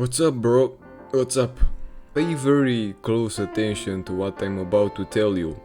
What's up, bro? What's up? Pay very close attention to what I'm about to tell you.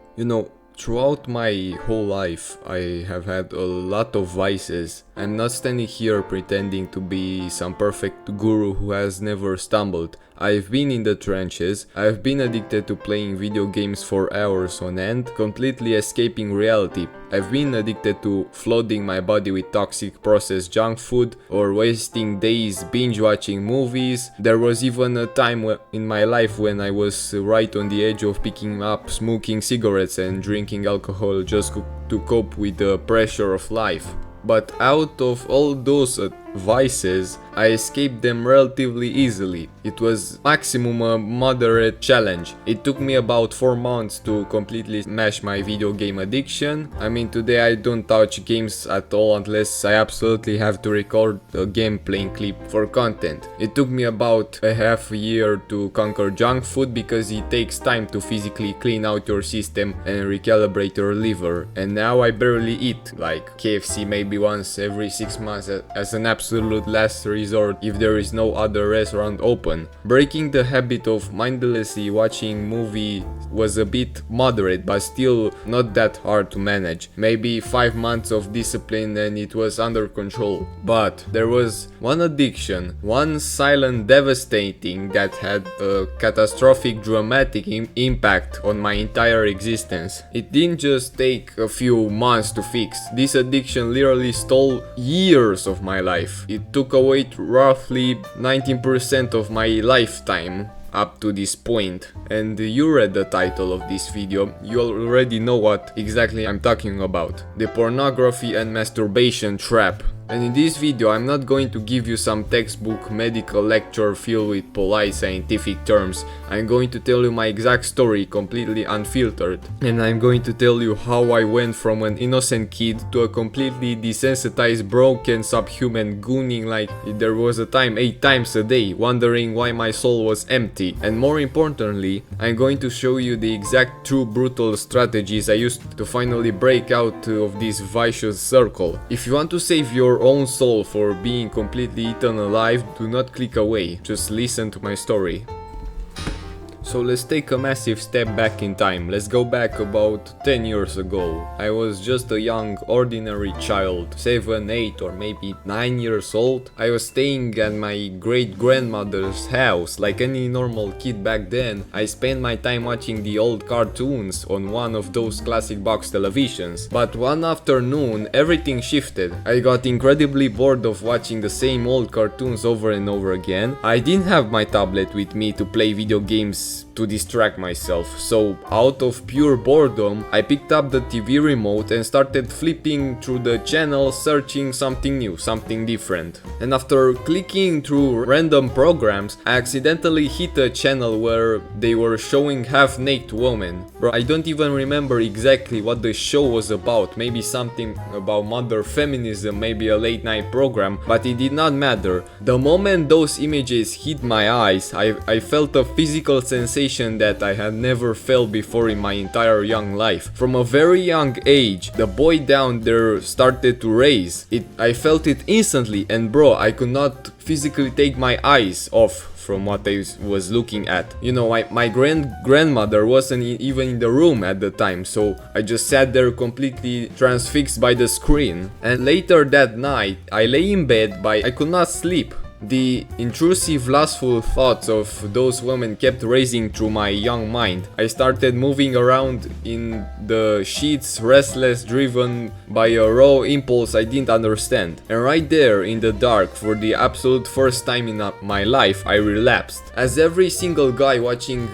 Throughout my whole life, I have had a lot of vices. I'm not standing here pretending to be some perfect guru who has never stumbled. I've been in the trenches, I've been addicted to playing video games for hours on end, completely escaping reality. I've been addicted to flooding my body with toxic processed junk food or wasting days binge watching movies. There was even a time in my life when I was right on the edge of picking up smoking cigarettes and drinking alcohol just to cope with the pressure of life. But out of all those vices, I escaped them relatively easily. It was maximum a moderate challenge. It took me about 4 months to completely smash my video game addiction. I mean, today I don't touch games at all unless I absolutely have to record a gameplay clip for content. It took me about a half a year to conquer junk food because it takes time to physically clean out your system and recalibrate your liver. And now I barely eat, like KFC maybe once every 6 months as an absolute last resort if there is no other restaurant open. Breaking the habit of mindlessly watching movie was a bit moderate, but still not that hard to manage. Maybe 5 months of discipline and it was under control. But there was one addiction, one silent devastating that had a catastrophic dramatic impact on my entire existence. It didn't just take a few months to fix. This addiction literally stole years of my life. It took away roughly 19% of my lifetime up to this point. And you read the title of this video, you already know what exactly I'm talking about. The pornography and masturbation trap. And in this video I'm not going to give you some textbook medical lecture filled with polite scientific terms. I'm going to tell you my exact story completely unfiltered. And I'm going to tell you how I went from an innocent kid to a completely desensitized, broken, subhuman gooning like there was a time 8 times a day, wondering why my soul was empty. And more importantly, I'm going to show you the exact true brutal strategies I used to finally break out of this vicious circle. If you want to save your own soul for being completely eaten alive, do not click away, just listen to my story. So let's take a massive step back in time. Let's go back about 10 years ago. I was just a young, ordinary child, 7, 8 or maybe 9 years old. I was staying at my great-grandmother's house. Like any normal kid back then, I spent my time watching the old cartoons on one of those classic box televisions. But one afternoon, everything shifted. I got incredibly bored of watching the same old cartoons over and over again. I didn't have my tablet with me to play video games to distract myself, so out of pure boredom I picked up the TV remote and started flipping through the channels, searching something new, something different. And after clicking through random programs, I accidentally hit a channel where they were showing half-naked women. Bro, I don't even remember exactly what the show was about, maybe something about mother feminism, maybe a late night program, but it did not matter. The moment those images hit my eyes, I felt a physical sensation that I had never felt before in my entire young life. From a very young age, the boy down there started to raise. I felt it instantly, and bro, I could not physically take my eyes off from what I was looking at. My grandmother wasn't even in the room at the time, so I just sat there completely transfixed by the screen. And later that night, I lay in bed, but I could not sleep. The intrusive, lustful thoughts of those women kept racing through my young mind. I started moving around in the sheets, restless, driven by a raw impulse I didn't understand. And right there, in the dark, for the absolute first time in my life, I relapsed. As every single guy watching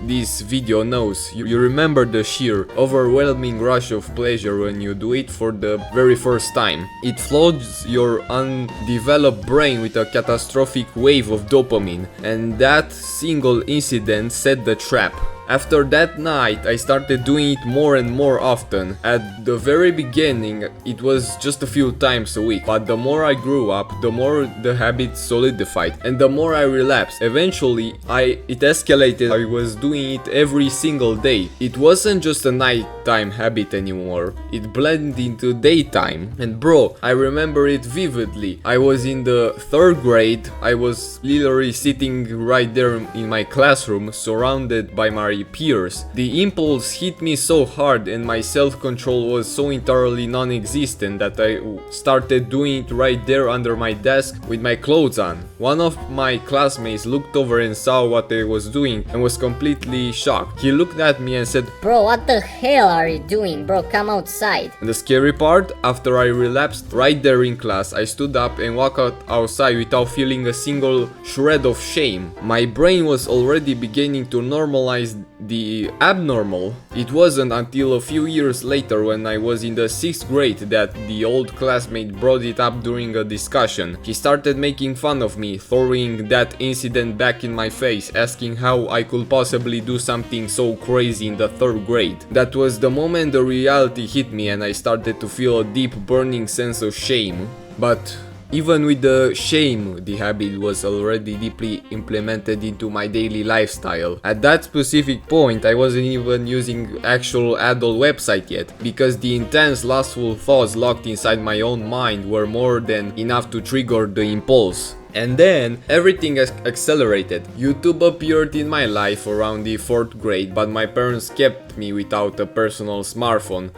this video knows, you remember the sheer, overwhelming rush of pleasure when you do it for the very first time. It floods your undeveloped brain with a catastrophic wave of dopamine, and that single incident set the trap. After that night, I started doing it more and more often. At the very beginning, it was just a few times a week, but the more I grew up, the more the habit solidified, and the more I relapsed. Eventually, it escalated. I was doing it every single day. It wasn't just a nighttime habit anymore. It blended into daytime. And bro, I remember it vividly. I was in the 3rd grade. I was literally sitting right there in my classroom, surrounded by my peers. The impulse hit me so hard and my self-control was so entirely non-existent that I started doing it right there under my desk with my clothes on. One of my classmates looked over and saw what I was doing and was completely shocked. He looked at me and said, "Bro, what the hell are you doing, bro? Come outside." And the scary part, after I relapsed right there in class, I stood up and walked outside without feeling a single shred of shame. My brain was already beginning to normalize the abnormal. It wasn't until a few years later, when I was in the 6th grade, that the old classmate brought it up during a discussion. He started making fun of me, throwing that incident back in my face, asking how I could possibly do something so crazy in the 3rd grade. That was the moment the reality hit me and I started to feel a deep burning sense of shame. But even with the shame, the habit was already deeply implemented into my daily lifestyle. At that specific point, I wasn't even using actual adult website yet, because the intense lustful thoughts locked inside my own mind were more than enough to trigger the impulse. And then everything accelerated. YouTube appeared in my life around the 4th grade, but my parents kept me without a personal smartphone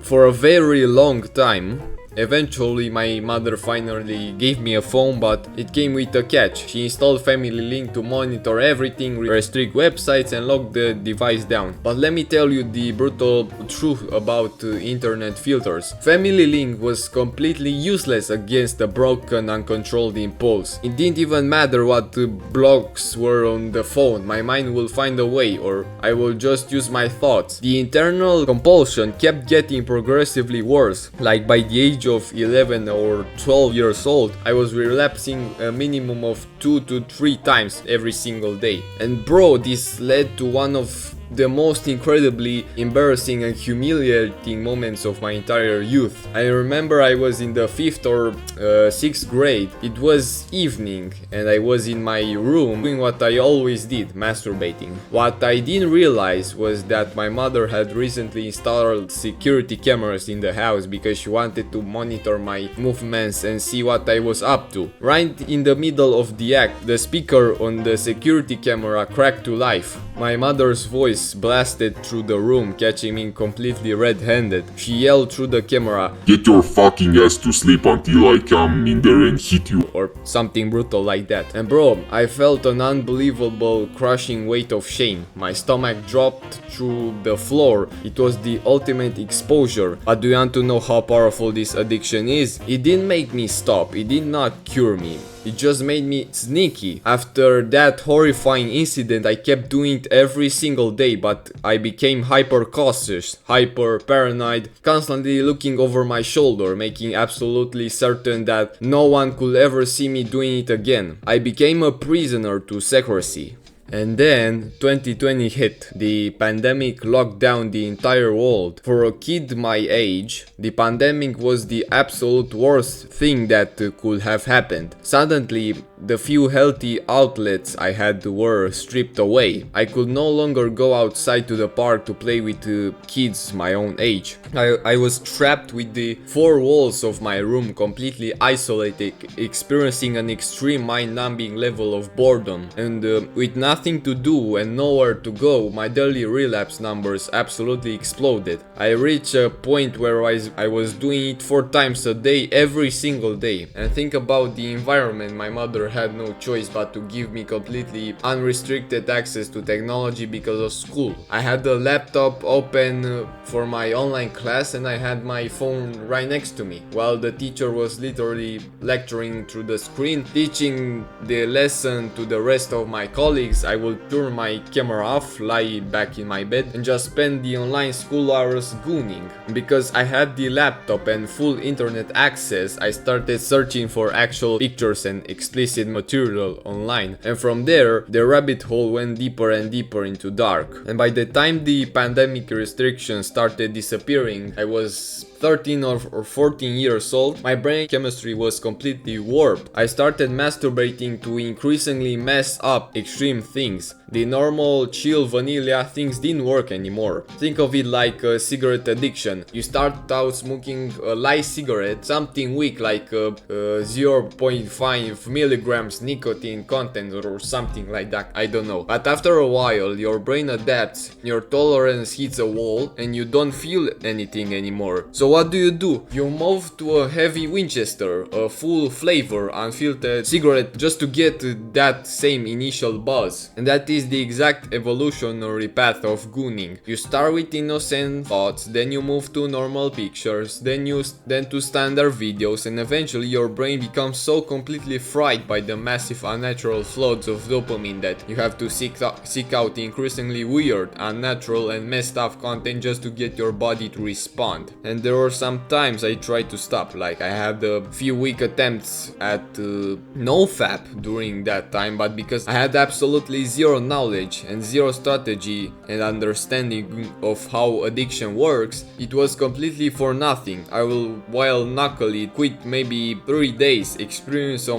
for a very long time. Eventually, my mother finally gave me a phone, but it came with a catch. She installed Family Link to monitor everything, restrict websites and lock the device down. But let me tell you the brutal truth about internet filters. Family Link was completely useless against a broken, uncontrolled impulse. It didn't even matter what blocks were on the phone. My mind will find a way, or I will just use my thoughts. The internal compulsion kept getting progressively worse. Like by the age of 11 or 12 years old, I was relapsing a minimum of 2 to 3 times every single day. And bro, this led to one of the most incredibly embarrassing and humiliating moments of my entire youth. I remember I was in the 5th or 6th grade. It was evening and I was in my room doing what I always did, masturbating. What I didn't realize was that my mother had recently installed security cameras in the house because she wanted to monitor my movements and see what I was up to. Right in the middle of the act, the speaker on the security camera cracked to life. My mother's voice blasted through the room, catching me completely red-handed. She yelled through the camera, "Get your fucking ass to sleep until I come in there and hit you," or something brutal like that. And bro, I felt an unbelievable crushing weight of shame. My stomach dropped through the floor. It was the ultimate exposure. But do you want to know how powerful this addiction is? It didn't make me stop. It did not cure me. It just made me sneaky. After that horrifying incident, I kept doing it every single day, but I became hyper cautious, hyper paranoid, constantly looking over my shoulder, making absolutely certain that no one could ever see me doing it again. I became a prisoner to secrecy. And then 2020 hit. The pandemic locked down the entire world. For a kid my age, the pandemic was the absolute worst thing that could have happened. Suddenly, the few healthy outlets I had were stripped away. I could no longer go outside to the park to play with kids my own age. I was trapped with the 4 walls of my room, completely isolated, experiencing an extreme mind-numbing level of boredom. And with nothing to do and nowhere to go, my daily relapse numbers absolutely exploded. I reached a point where I was doing it 4 times a day, every single day. And think about the environment. My mother had no choice but to give me completely unrestricted access to technology because of school. I had the laptop open for my online class and I had my phone right next to me, while the teacher was literally lecturing through the screen, teaching the lesson to the rest of my colleagues. I would turn my camera off, lie back in my bed and just spend the online school hours gooning. Because I had the laptop and full internet access, I started searching for actual pictures and explicit explicit material online, and from there the rabbit hole went deeper and deeper into dark. And by the time the pandemic restrictions started disappearing, I was 13 or 14 years old, my brain chemistry was completely warped. I started masturbating to increasingly mess up extreme things. The normal chill vanilla things didn't work anymore. Think of it like a cigarette addiction. You start out smoking a light cigarette, something weak like 0.5 milligrams nicotine content or something like that, I don't know. But after a while your brain adapts, your tolerance hits a wall and you don't feel anything anymore. So what do? You move to a heavy Winchester, a full flavor unfiltered cigarette just to get that same initial buzz. And that is the exact evolutionary path of gooning. You start with innocent thoughts, then you move to normal pictures, then to standard videos, and eventually your brain becomes so completely fried by the massive unnatural floods of dopamine that you have to seek out increasingly weird, unnatural and messed up content just to get your body to respond. And there are some times I tried to stop, like I had a few weak attempts at nofap during that time, but because I had absolutely zero knowledge and zero strategy and understanding of how addiction works, it was completely for nothing. I will while knuckly quit maybe 3 days, experience a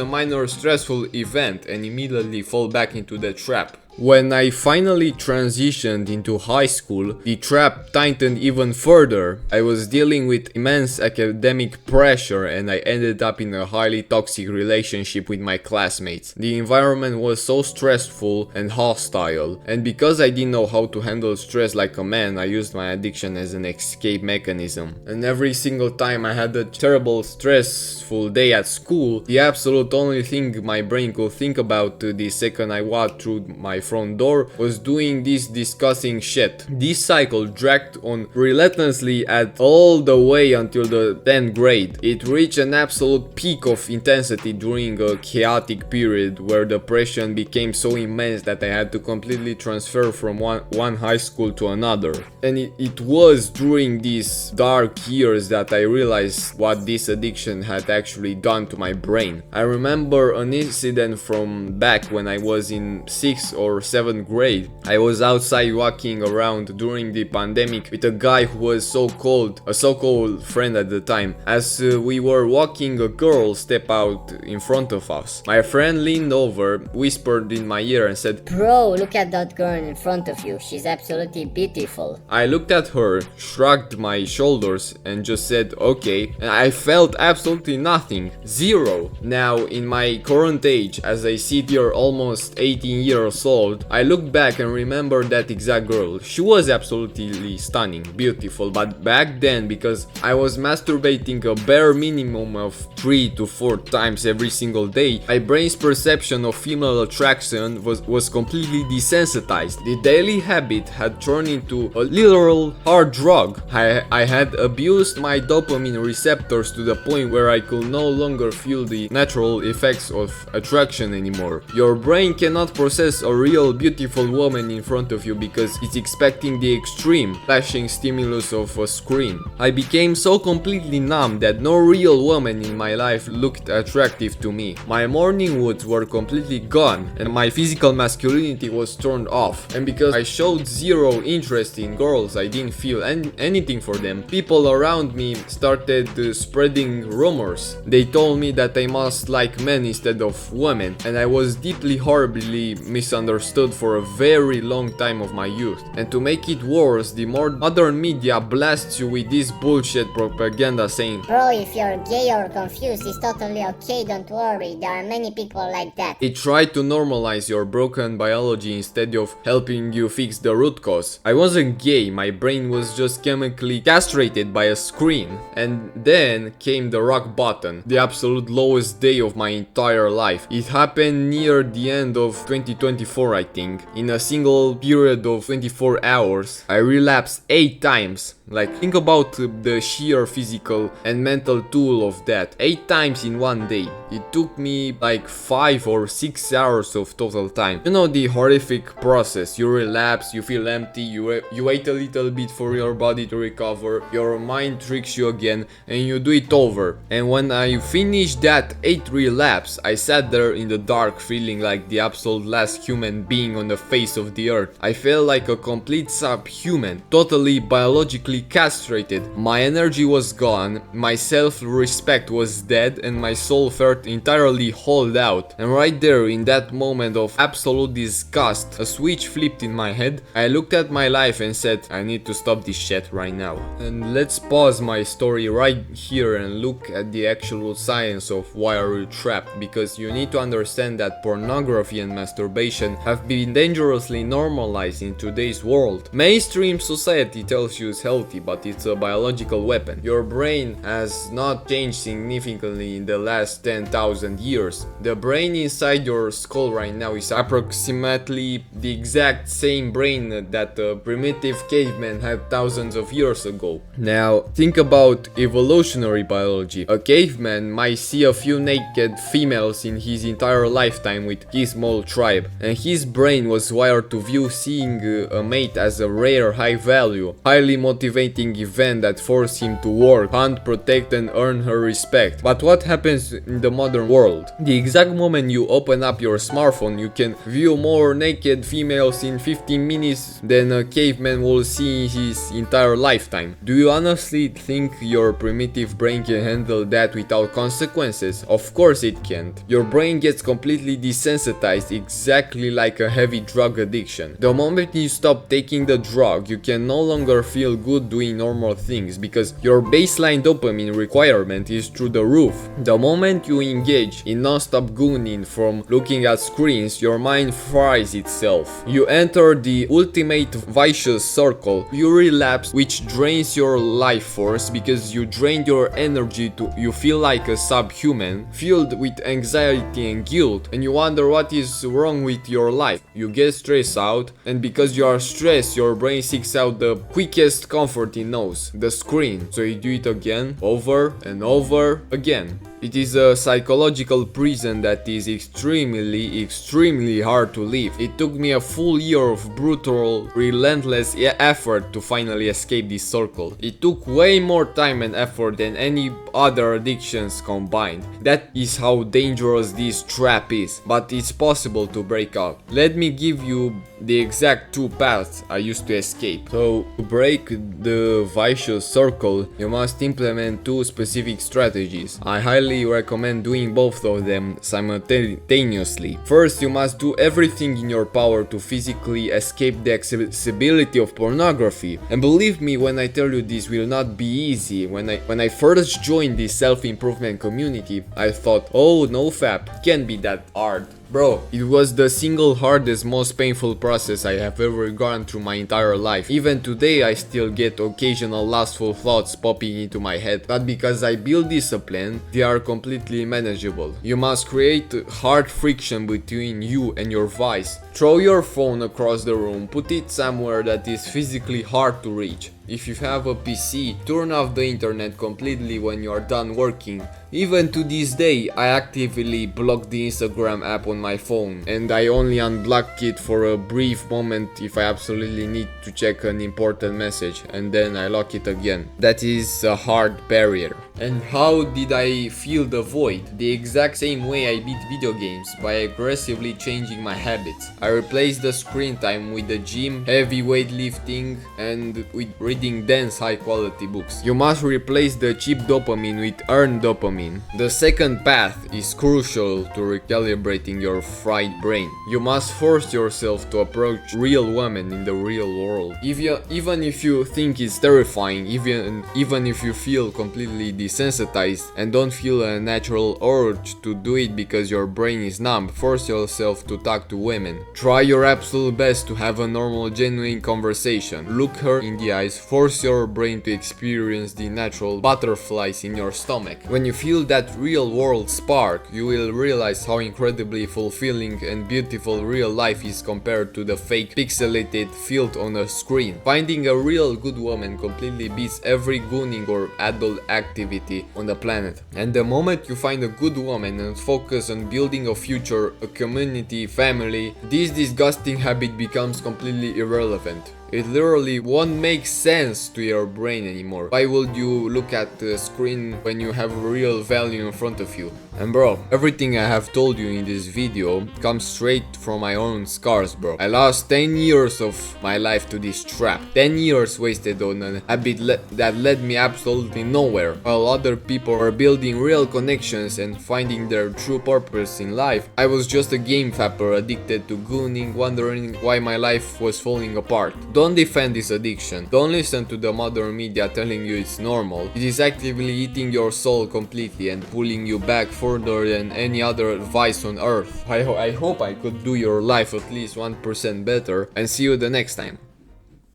minor stressful event and immediately fall back into the trap. When I finally transitioned into high school, the trap tightened even further. I was dealing with immense academic pressure and I ended up in a highly toxic relationship with my classmates. The environment was so stressful and hostile, and because I didn't know how to handle stress like a man, I used my addiction as an escape mechanism. And every single time I had a terrible stressful day at school, the absolute only thing my brain could think about the second I walked through my front door was doing this disgusting shit. This cycle dragged on relentlessly at all the way until the 10th grade. It reached an absolute peak of intensity during a chaotic period where depression became so immense that I had to completely transfer from one high school to another. And it was during these dark years that I realized what this addiction had actually done to my brain. I remember an incident from back when I was in 6th or 7th grade. I was outside walking around during the pandemic with a guy who was a so-called friend at the time. As we were walking, a girl stepped out in front of us. My friend leaned over, whispered in my ear and said, "Bro, look at that girl in front of you. She's absolutely beautiful." I looked at her, shrugged my shoulders and just said okay, and I felt absolutely nothing. Zero. Now in my current age, as I sit here almost 18 years old, I look back and remember that exact girl. She was absolutely stunning, beautiful, but back then, because I was masturbating a bare minimum of 3 to 4 times every single day, my brain's perception of female attraction was completely desensitized. The daily habit had turned into a literal hard drug. I had abused my dopamine receptors to the point where I could no longer feel the natural effects of attraction anymore. Your brain cannot process a real beautiful woman in front of you because it's expecting the extreme, flashing stimulus of a screen. I became so completely numb that no real woman in my life looked attractive to me. My morning woods were completely gone and my physical masculinity was turned off. And because I showed zero interest in girls, I didn't feel anything for them. People around me started spreading rumors. They told me that I must like men instead of women, and I was deeply, horribly misunderstood for a very long time of my youth. And to make it worse, the modern media blasts you with this bullshit propaganda saying, "Bro, if you're gay or confused, it's totally okay, don't worry, there are many people like that." It tried to normalize your broken biology instead of helping you fix the root cause. I wasn't gay, my brain was just chemically castrated by a screen. And then came the rock bottom, the absolute lowest day of my entire life. It happened near the end of 2024, I think. In a single period of 24 hours, I relapsed 8 times. Like, think about the sheer physical and mental toll of that. 8 times in one day. It took me like 5 or 6 hours of total time. You know, the horrific process. You relapse, you feel empty, you wait a little bit for your body to recover, your mind tricks you again, and you do it over. And when I finished that 8th relapse, I sat there in the dark feeling like the absolute last human being on the face of the earth. I felt like a complete subhuman, totally biologically castrated. My energy was gone, my self-respect was dead, and my soul felt entirely hollowed out. And right there, in that moment of absolute disgust, a switch flipped in my head. I looked at my life and said, I need to stop this shit right now. And let's pause my story right here and look at the actual science of why are you trapped, because you need to understand that pornography and masturbation have been dangerously normalized in today's world. Mainstream society tells you it's healthy, but it's a biological weapon. Your brain has not changed significantly in the last 10,000 years. The brain inside your skull right now is approximately the exact same brain that a primitive caveman had thousands of years ago. Now, think about evolutionary biology. A caveman might see a few naked females in his entire lifetime with his small tribe, and his brain was wired to view seeing a mate as a rare, high value, highly motivating event that forced him to work, hunt, protect, and earn her respect. But what happens in the modern world? The exact moment you open up your smartphone, you can view more naked females in 15 minutes than a caveman will see in his entire lifetime. Do you honestly think your primitive brain can handle that without consequences? Of course it can't. Your brain gets completely desensitized, exactly like a heavy drug addiction. The moment you stop taking the drug, you can no longer feel good doing normal things because your baseline dopamine requirement is through the roof. The moment you engage in non-stop gooning from looking at screens, your mind fries itself. You enter the ultimate vicious circle. You relapse, which drains your life force because you drained your energy you feel like a subhuman, filled with anxiety and guilt, and you wonder what is wrong with your life. You get stressed out, and because you are stressed, your brain seeks out the quickest comfort it knows, the screen. So you do it again, over and over again. It is a psychological prison that is extremely hard to leave. It took me a full year of brutal, relentless effort to finally escape this circle. It took way more time and effort than any other addictions combined. That is how dangerous this trap is, but it's possible to break out. Let me give you the exact 2 paths I used to escape. So, to break the vicious circle, you must implement 2 specific strategies. I highly recommend doing both of them simultaneously. First, you must do everything in your power to physically escape the accessibility of pornography. And believe me when I tell you this will not be easy. When I first joined this self-improvement community, I thought, oh no fap, can't be that hard. Bro, it was the single hardest, most painful process I have ever gone through my entire life. Even today I still get occasional lustful thoughts popping into my head, but because I built discipline, they are completely manageable. You must create hard friction between you and your vice. Throw your phone across the room, put it somewhere that is physically hard to reach. If you have a PC, turn off the internet completely when you are done working. Even to this day, I actively block the Instagram app on my phone, and I only unblock it for a brief moment if I absolutely need to check an important message, and then I lock it again. That is a hard barrier. And how did I fill the void? The exact same way I beat video games, by aggressively changing my habits. I replaced the screen time with the gym, heavy weightlifting, and with reading dense high quality books. You must replace the cheap dopamine with earned dopamine. The second path is crucial to recalibrating your fried brain. You must force yourself to approach real women in the real world. Even if you think it's terrifying, even if you feel completely desensitized and don't feel a natural urge to do it because your brain is numb, force yourself to talk to women. Try your absolute best to have a normal, genuine conversation. Look her in the eyes force your brain to experience the natural butterflies in your stomach. When you feel that real world spark, you will realize how incredibly fulfilling and beautiful real life is compared to the fake pixelated field on a screen. Finding a real good woman completely beats every gooning or adult activity on the planet. And the moment you find a good woman and focus on building a future, a community, family, this disgusting habit becomes completely irrelevant. It literally won't make sense to your brain anymore. Why would you look at the screen when you have real value in front of you? And bro, everything I have told you in this video comes straight from my own scars, bro. I lost 10 years of my life to this trap. 10 years wasted on a habit that led me absolutely nowhere. While other people are building real connections and finding their true purpose in life, I was just a game fapper addicted to gooning, wondering why my life was falling apart. Don't defend this addiction. Don't listen to the modern media telling you it's normal. It is actively eating your soul completely and pulling you back further than any other advice on earth. I hope I could do your life at least 1% better, and see you the next time.